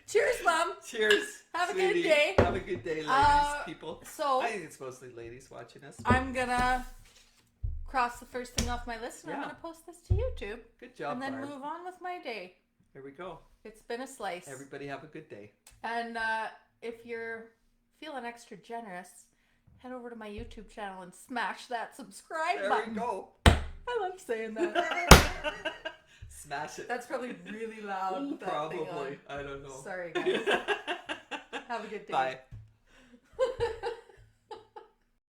Cheers, Mom. Cheers. Have sweetie. a good day. Have a good day, ladies, people. So I think it's mostly ladies watching us. I'm gonna cross the first thing off my list and I'm gonna post this to YouTube. Good job, and then Barb. move on with my day. Here we go. It's been a slice. Everybody have a good day. And if you're feeling extra generous, head over to my YouTube channel and smash that subscribe button. There we go. I love saying that. Smash it. That's probably really loud. With that Probably. thing on. I don't know. Sorry, guys. Have a good day. Bye.